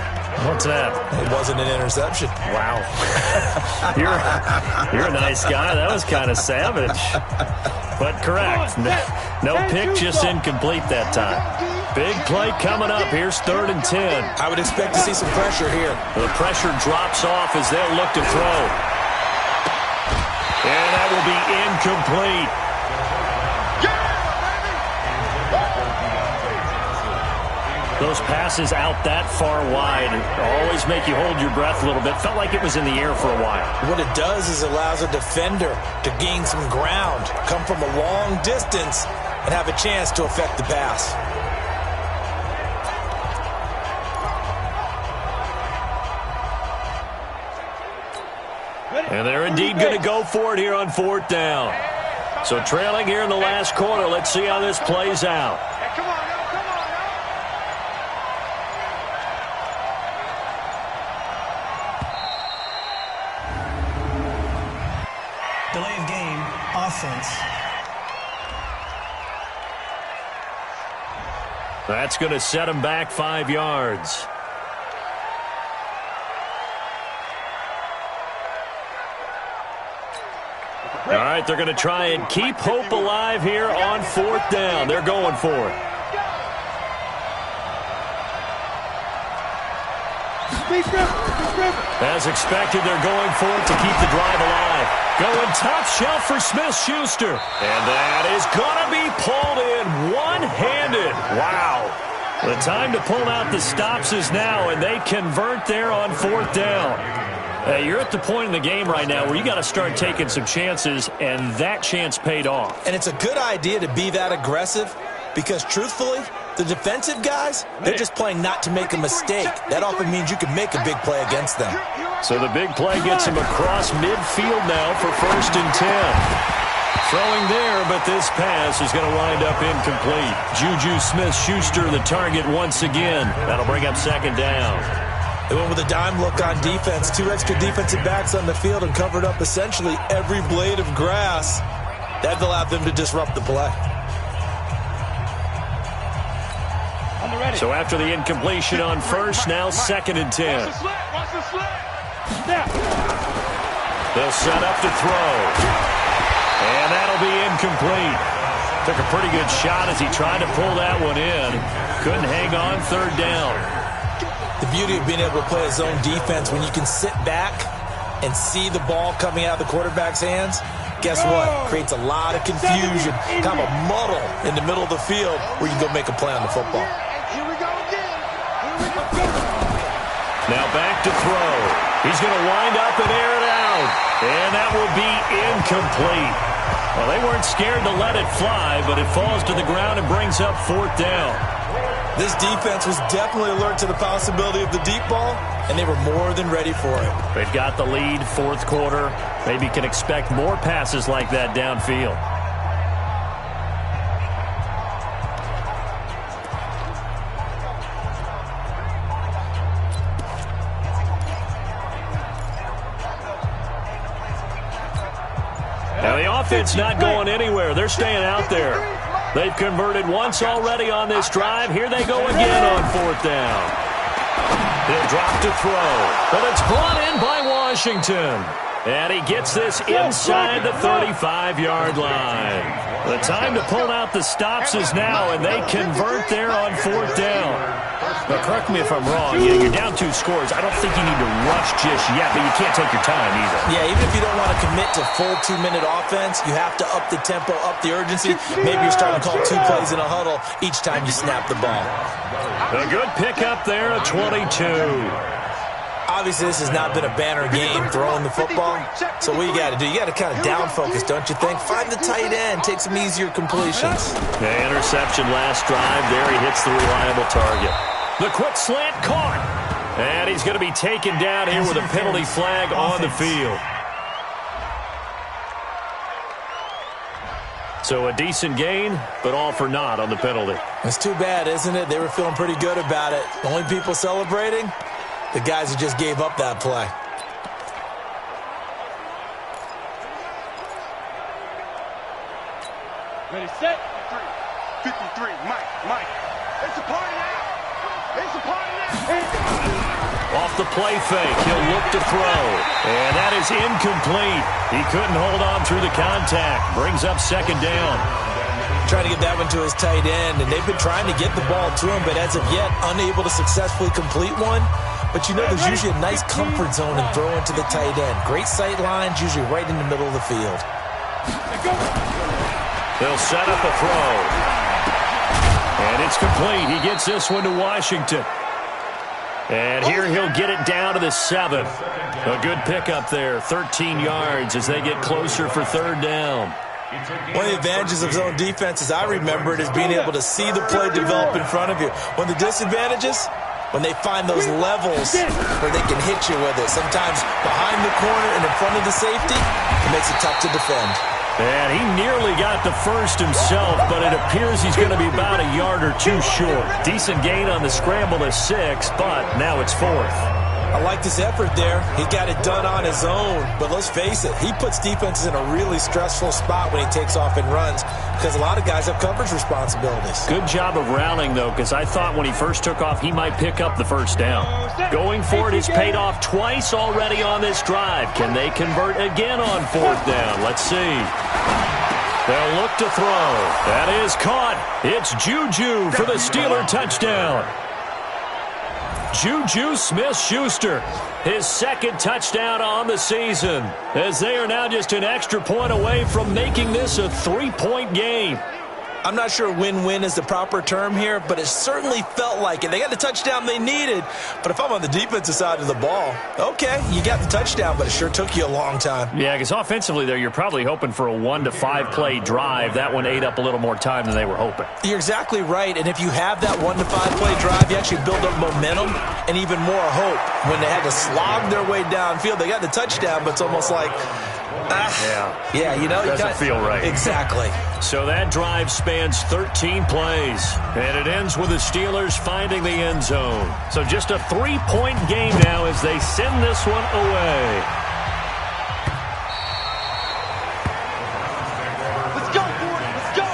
What's that? It wasn't an interception. Wow. You're a nice guy. That was kind of savage. But correct. No pick, just incomplete that time. Big play coming up. Here's 3rd and 10. I would expect to see some pressure here. The pressure drops off as they'll look to throw. And that will be incomplete. Those passes out that far wide always make you hold your breath a little bit. Felt like it was in the air for a while. What it does is it allows a defender to gain some ground, come from a long distance, and have a chance to affect the pass. And they're indeed going to go for it here on 4th down. So trailing here in the last quarter, let's see how this plays out. Delay of game, offense. That's going to set him back 5 yards. All right, they're going to try and keep hope alive here on 4th down. They're going for it. As expected, they're going for it to keep the drive alive. Going top shelf for Smith-Schuster. And that is going to be pulled in one-handed. Wow. The time to pull out the stops is now, and they convert there on 4th down. Hey, you're at the point in the game right now where you got to start taking some chances, and that chance paid off. And it's a good idea to be that aggressive because, truthfully, the defensive guys, they're just playing not to make a mistake. That often means you can make a big play against them. So the big play gets him across midfield now for 1st and 10. Throwing there, but this pass is going to wind up incomplete. Juju Smith-Schuster, the target once again. That'll bring up 2nd down. They went with a dime look on defense. 2 extra defensive backs on the field and covered up essentially every blade of grass. That allowed them to disrupt the play. So after the incompletion on 1st, now 2nd and 10. They'll set up to throw. And that'll be incomplete. Took a pretty good shot as he tried to pull that one in. Couldn't hang on 3rd down. The beauty of being able to play a zone defense when you can sit back and see the ball coming out of the quarterback's hands, guess what? Creates a lot of confusion, kind of a muddle in the middle of the field where you can go make a play on the football. Now back to throw. He's going to wind up and air it out. And that will be incomplete. Well, they weren't scared to let it fly, but it falls to the ground and brings up 4th down. This defense was definitely alert to the possibility of the deep ball, and they were more than ready for it. They've got the lead, fourth quarter. Maybe can expect more passes like that downfield. Now the offense not going anywhere. They're staying out there. They've converted once already on this drive. Here they go again on fourth down. He'll drop to throw. But it's brought in by Washington. And he gets this inside the 35-yard line. The time to pull out the stops is now, and they convert there on fourth down. But correct me if I'm wrong. You're down 2 scores. I don't think you need to rush just yet, but you can't take your time either. Yeah, even if you don't want to commit to full 2-minute offense, you have to up the tempo, up the urgency. Maybe you're starting to call 2 plays in a huddle each time you snap the ball. A good pickup there, a 22. Obviously, this has not been a banner game throwing the football. So what you got to do, you got to kind of down focus, don't you think? Find the tight end, take some easier completions. The interception last drive. There he hits the reliable target. The quick slant caught. And he's going to be taken down here with a penalty flag on the field. So a decent gain, but all for naught on the penalty. It's too bad, isn't it? They were feeling pretty good about it. The only people celebrating, the guys who just gave up that play. Ready, set. 53, Mike. It's a party now. It's a party now. Off the play fake, he'll look to throw. And that is incomplete. He couldn't hold on through the contact. Brings up second down. Trying to get that one to his tight end, and they've been trying to get the ball to him, but as of yet, unable to successfully complete one. But you know there's usually a nice comfort zone in throwing to the tight end. Great sight lines, usually right in the middle of the field. They'll set up a throw. And it's complete. He gets this one to Washington. And here he'll get it down to the 7. A good pickup there, 13 yards as they get closer for third down. One of the advantages of zone defense, as I remember it, is being able to see the play develop in front of you. One of the disadvantages, when they find those levels where they can hit you with it. Sometimes behind the corner and in front of the safety, it makes it tough to defend. And he nearly got the first himself, but it appears he's going to be about a yard or 2 short. Decent gain on the scramble to 6, but now it's 4th. I like this effort there. He got it done on his own, but let's face it, he puts defenses in a really stressful spot when he takes off and runs because a lot of guys have coverage responsibilities. Good job of rounding, though, because I thought when he first took off, he might pick up the first down. Going for it has paid off twice already on this drive. Can they convert again on fourth down? Let's see. They'll look to throw. That is caught. It's Juju for the Steeler touchdown. Juju Smith-Schuster, his second touchdown on the season, as they are now just an extra point away from making this a 3-point game. I'm not sure win-win is the proper term here, but it certainly felt like it. They got the touchdown they needed, but if I'm on the defensive side of the ball, okay, you got the touchdown, but it sure took you a long time. Yeah, because offensively there, you're probably hoping for a 1 to 5 play drive. That one ate up a little more time than they were hoping. You're exactly right, and if you have that 1 to 5 play drive, you actually build up momentum and even more hope. When they had to slog their way downfield, they got the touchdown, but it's almost like, yeah, you know, doesn't feel right. Exactly. So that drive spans 13 plays, and it ends with the Steelers finding the end zone. So just a 3-point game now as they send this one away. Let's go, Gordon. Let's go.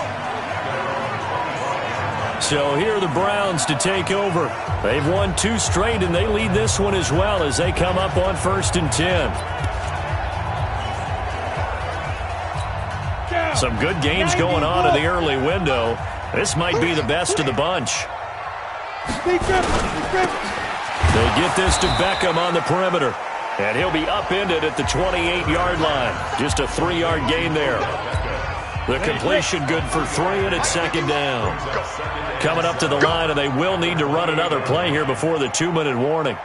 So here are the Browns to take over. They've won 2 straight, and they lead this one as well as they come up on 1st and 10. Some good games going on in the early window. This might be the best of the bunch. They get this to Beckham on the perimeter. And he'll be upended at the 28-yard line. Just a 3-yard gain there. The completion good for 3, and it's second down. Coming up to the line, and they will need to run another play here before the 2-minute warning.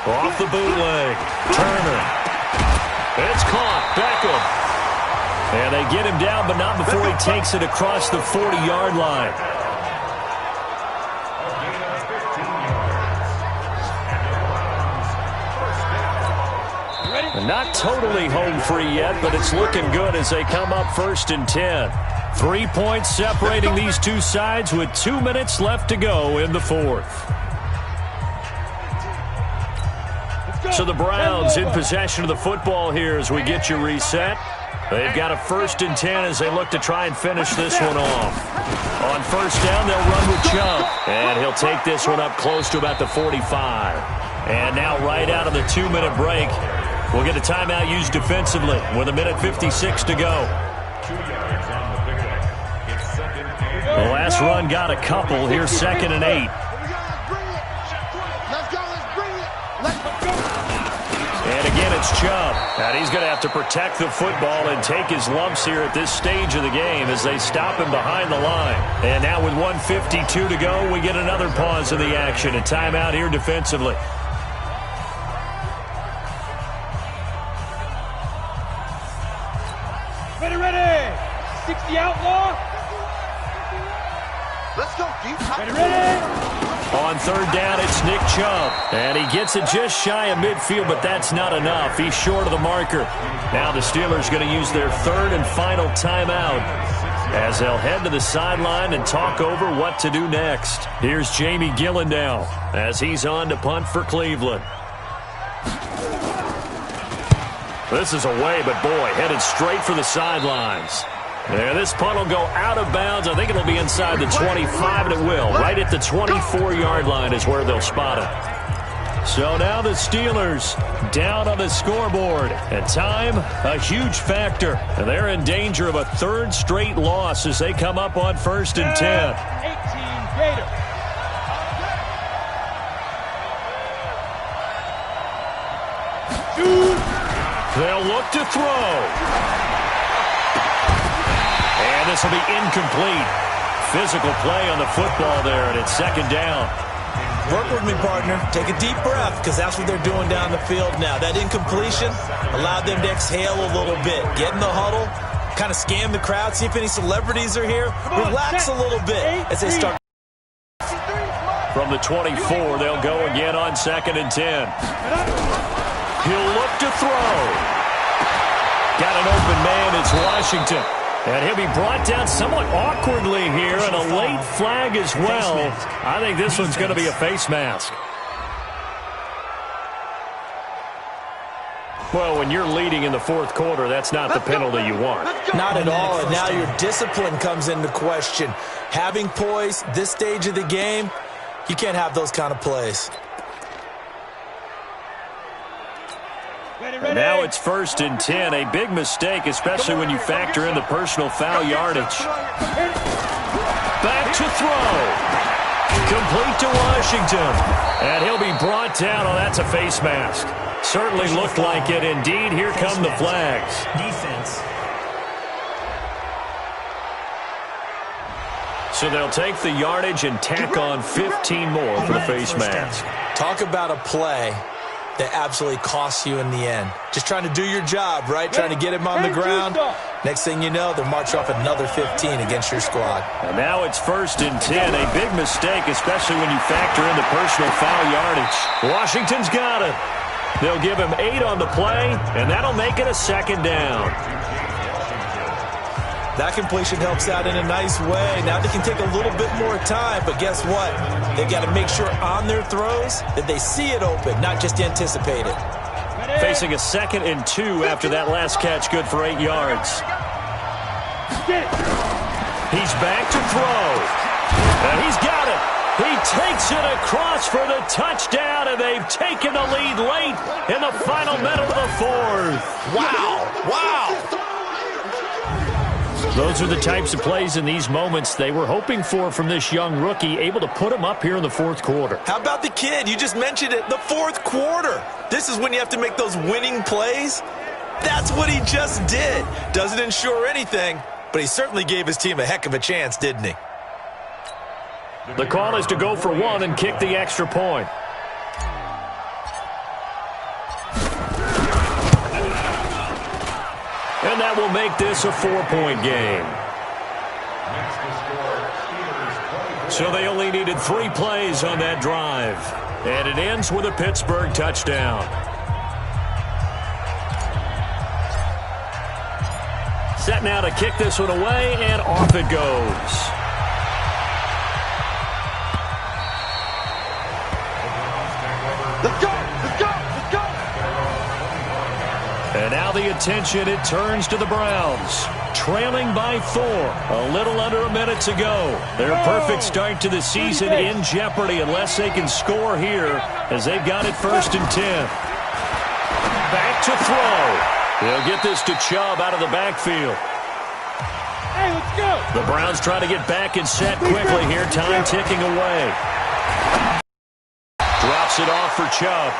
Off the bootleg. Turner. It's caught. Beckham. And they get him down, but not before he takes it across the 40-yard line. And not totally home free yet, but it's looking good as they come up 1st and 10. 3 points separating these two sides with 2 minutes left to go in the fourth. So the Browns in possession of the football here as we get you reset. They've got a 1st and 10 as they look to try and finish this one off. On 1st down, they'll run with Chubb. And he'll take this one up close to about the 45. And now right out of the 2-minute break, we'll get a timeout used defensively with 1:56 to go. The last run got a couple. Here's 2nd and 8. And again, it's Chubb. And he's going to have to protect the football and take his lumps here at this stage of the game as they stop him behind the line. And now with 1:52 to go, we get another pause in the action. A timeout here defensively. Ready. 60 outlaw. Let's go, deep. Ready. On 3rd down, it's Nick Chubb. And he gets it just shy of midfield, but that's not enough. He's short of the marker. Now the Steelers going to use their 3rd and final timeout as they'll head to the sideline and talk over what to do next. Here's Jamie Gillen now as he's on to punt for Cleveland. This is away, but boy, headed straight for the sidelines. Yeah, this punt will go out of bounds. I think it'll be inside the 25, and it will. Right at the 24-yard line is where they'll spot it. So now the Steelers down on the scoreboard. And time, a huge factor. And they're in danger of a 3rd straight loss as they come up on 1st and 10. 18 Gator. They'll look to throw. And this will be incomplete. Physical play on the football there, and it's 2nd down. Work with me, partner. Take a deep breath, because that's what they're doing down the field now. That incompletion allowed them to exhale a little bit. Get in the huddle, kind of scan the crowd, see if any celebrities are here. Relax a little bit as they start. From the 24, they'll go again on 2nd and 10. He'll look to throw. Got an open man. It's Washington. And he'll be brought down somewhat awkwardly here, and a late flag as well. I think this one's going to be a face mask. Well, when you're leading in the 4th quarter, that's not the penalty you want. Not at all, and now your discipline comes into question. Having poise this stage of the game, you can't have those kind of plays. And now it's 1st and 10. A big mistake, especially when you factor in the personal foul yardage. Back to throw. Complete to Washington. And he'll be brought down. Oh, that's a face mask. Certainly looked like it. Indeed, here come the flags. Defense. So they'll take the yardage and tack on 15 more for the face mask. Talk about a play that absolutely costs you in the end. Just trying to do your job, right? Trying to get him on the ground. Next thing you know, they'll march off another 15 against your squad. And now it's 1st and 10. A big mistake, especially when you factor in the personal foul yardage. Washington's got it. They'll give him 8 on the play, and that'll make it a 2nd down. That completion helps out in a nice way. Now they can take a little bit more time, but guess what? They've got to make sure on their throws that they see it open, not just anticipate it. Facing a 2nd and 2 after that last catch, good for 8 yards. He's back to throw. And he's got it. He takes it across for the touchdown, and they've taken the lead late in the final minute of the 4th. Wow. Wow. Those are the types of plays in these moments they were hoping for from this young rookie, able to put him up here in the 4th quarter. How about the kid? You just mentioned it, the 4th quarter. This is when you have to make those winning plays. That's what he just did. Doesn't ensure anything, but he certainly gave his team a heck of a chance, didn't he? The call is to go for 1 and kick the extra point. And And that will make this a 4-point game. So they only needed 3 plays on that drive. And it ends with a Pittsburgh touchdown. Set now to kick this one away, and off it goes. Let's go! Let's go! Let's go! And now the attention, it turns to the Browns. Trailing by 4. A little under a minute to go. Their perfect start to the season in jeopardy unless they can score here as they've got it 1st and 10. Back to throw. They'll get this to Chubb out of the backfield. Hey, let's go. The Browns try to get back and set quickly here. Time ticking away. Drops it off for Chubb.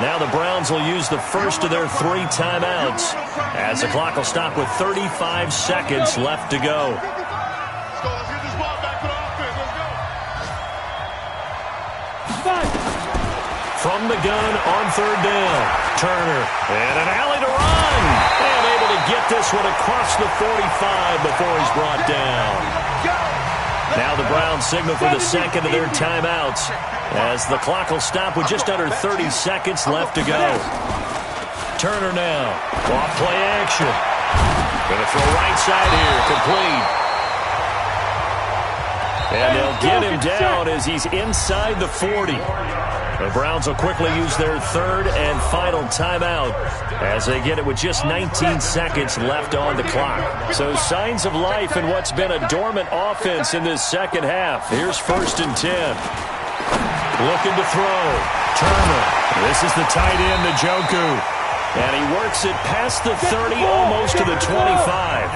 Now the Browns will use the first of their 3 timeouts as the clock will stop with 35 seconds left to go. Let's go. Let's get this ball back to the offense. Let's go. 5. From the gun on 3rd down. Turner. And an alley to run. And able to get this one across the 45 before he's brought down. Now the Browns signal for the second of their timeouts as the clock will stop with just under 30 seconds left to go. Turner now. Off play action. Going to throw right side here. Complete. And they'll get him down as he's inside the 40. The Browns will quickly use their 3rd and final timeout as they get it with just 19 seconds left on the clock. So signs of life in what's been a dormant offense in this second half. Here's 1st and 10. Looking to throw. Turner. This is the tight end, Njoku. And he works it past the 30, almost to the 25.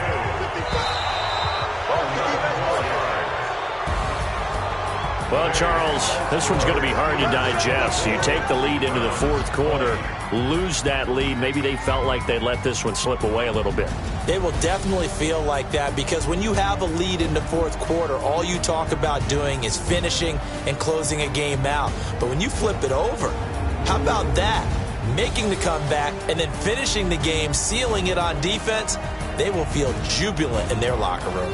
Well, Charles, this one's going to be hard to digest. You take the lead into the 4th quarter, lose that lead. Maybe they felt like they let this one slip away a little bit. They will definitely feel like that because when you have a lead in the 4th quarter, all you talk about doing is finishing and closing a game out. But when you flip it over, how about that? Making the comeback and then finishing the game, sealing it on defense, they will feel jubilant in their locker room.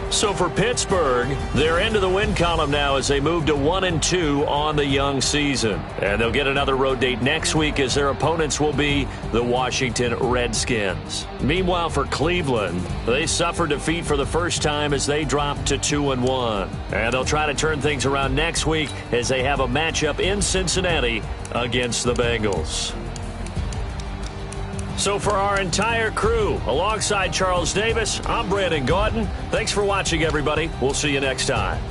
So for Pittsburgh, they're into the win column now as they move to 1-2 on the young season. And they'll get another road date next week as their opponents will be the Washington Redskins. Meanwhile, for Cleveland, they suffered defeat for the first time as they dropped to 2-1. And they'll try to turn things around next week as they have a matchup in Cincinnati against the Bengals. So for our entire crew, alongside Charles Davis, I'm Brandon Gautin. Thanks for watching, everybody. We'll see you next time.